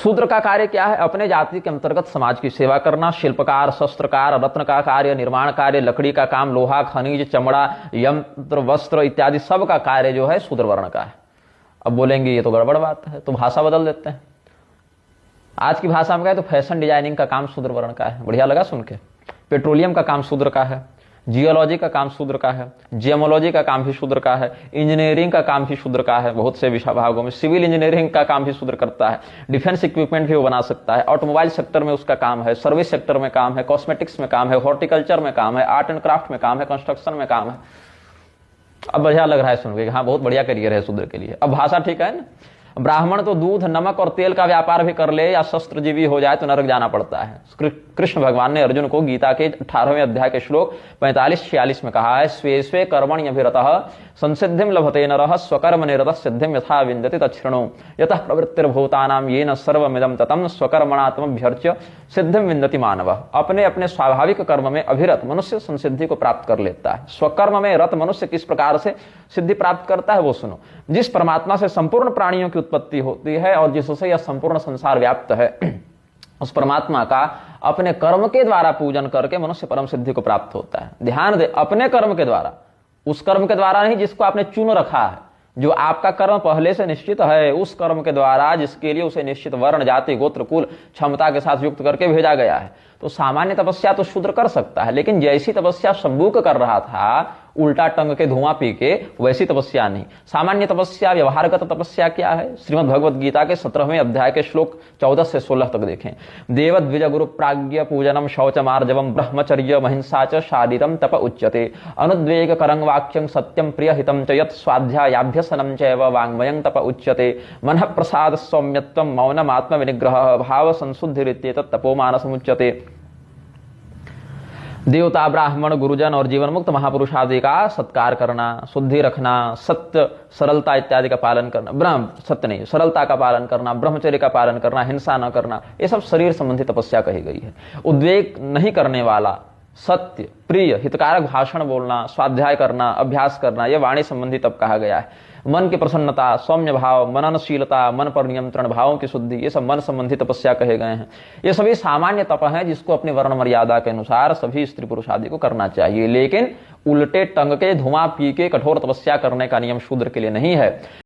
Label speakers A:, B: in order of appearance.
A: शूद्र का कार्य क्या है? अपने जाति के अंतर्गत समाज की सेवा करना, शिल्पकार, शस्त्रकार, रत्न का कार्य, निर्माण कार्य, लकड़ी का काम, लोहा, खनिज, चमड़ा, यंत्र, वस्त्र इत्यादि सब का कार्य जो है शूद्र वर्ण का है। अब बोलेंगे ये तो गड़बड़ बात है, तो भाषा बदल देते हैं। आज की भाषा में कहे तो फैशन डिजाइनिंग का काम शूद्र वर्ण का है। बढ़िया लगा सुन के। पेट्रोलियम का काम शूद्र का है, जियोलॉजी का काम शूद्र का है, जियोमोलॉजी का काम भी शूद्र का है, इंजीनियरिंग का काम भी शूद्र का है बहुत से विभागों में, सिविल इंजीनियरिंग का काम भी शूद्र करता है, डिफेंस इक्विपमेंट भी वो बना सकता है, ऑटोमोबाइल सेक्टर में उसका काम है, सर्विस सेक्टर में काम है, कॉस्मेटिक्स में काम है, हॉर्टिकल्चर में काम है, आर्ट एंड क्राफ्ट में काम है, कंस्ट्रक्शन में काम है। अब बढ़िया लग रहा है सुन के, हाँ बहुत बढ़िया करियर है शूद्र के लिए। अब भाषा ठीक है ना। ब्राह्मण तो दूध, नमक और तेल का व्यापार भी कर ले या शस्त्रजीवी हो जाए तो नरक जाना पड़ता है। कृष्ण भगवान ने अर्जुन को गीता के 18वें अध्याय के श्लोक 45-46 में कहा है, स्वे स्वे कर्मण्यभिरतः संसिद्धिं लभते नरः स्वकर्म निरतः सिद्धिं यथा विन्दति तच्छृणु यतः प्रवृत्तिर्भूतानां येन सर्वमिदं ततं स्वकर्मणात्मभ्यर्च्य सिद्धिं विन्दति मानवः। अपने अपने स्वाभाविक कर्म में अभिरत मनुष्य संसिद्धि को प्राप्त कर लेता है। स्वकर्म में रत मनुष्य किस प्रकार से सिद्धि प्राप्त करता है वो सुनो। जिस परमात्मा से संपूर्ण प्राणियों की उत्पत्ति होती है और जिससे यह संपूर्ण संसार व्याप्त है, उस परमात्मा का अपने कर्म के द्वारा पूजन करके मनुष्य परम सिद्धि को प्राप्त होता है। ध्यान दे, अपने कर्म के द्वारा, उस कर्म के द्वारा नहीं जिसको आपने चुन रखा है। जो आपका कर्म पहले से निश्चित है, उस कर्म के द्वारा जिसके लिए उसे निश्चित वर्ण, जाति, गोत्र, कुल, क्षमता के साथ युक्त करके भेजा गया है। तो सामान्य तपस्या तो शूद्र कर सकता है, लेकिन जैसी तपस्या शंभूक कर रहा था उल्टा टंग के धुआं पी के, वैसी तपस्या नहीं। सामान्य तपस्या, व्यवहारगत तपस्या क्या है? श्रीमद् भगवद गीता के 17वें अध्याय के श्लोक 14 से 16 तक देखें। देव द्विज गुरु प्राज्ञ पूजनम शौचमार्जवम ब्रह्मचर्य महिंसा च शारीरम तप उच्यते अनुद्वेग करं वाक्यं सत्यं प्रियहितं च यत् स्वाध्यायाभ्यसनं चैव वाङ्मयं तप उच्यते मनः प्रसाद सौम्यत्वं मौनम् आत्म विनिग्रह भाव संशुद्धिरित्येतत् तपोमानसमुच्यते। देवता, ब्राह्मण, गुरुजन और जीवन मुक्त महापुरुष आदि का सत्कार करना, शुद्धि रखना, सत्य, सरलता इत्यादि का पालन करना, सत्य नहीं, सरलता का पालन करना, ब्रह्मचर्य का पालन करना, हिंसा न करना, ये सब शरीर संबंधी तपस्या कही गई है। उद्वेग नहीं करने वाला, सत्य, प्रिय, हितकारक भाषण बोलना, स्वाध्याय करना, अभ्यास करना, यह वाणी संबंधी तप कहा गया है। मन की प्रसन्नता, सौम्य भाव, मननशीलता, मन पर नियंत्रण, भावों की शुद्धि, ये सब मन संबंधी तपस्या कहे गए हैं। ये सभी सामान्य तप हैं जिसको अपनी वर्ण मर्यादा के अनुसार सभी स्त्री पुरुष आदि को करना चाहिए, लेकिन उल्टे टंग के धुआं पी के कठोर तपस्या करने का नियम शूद्र के लिए नहीं है।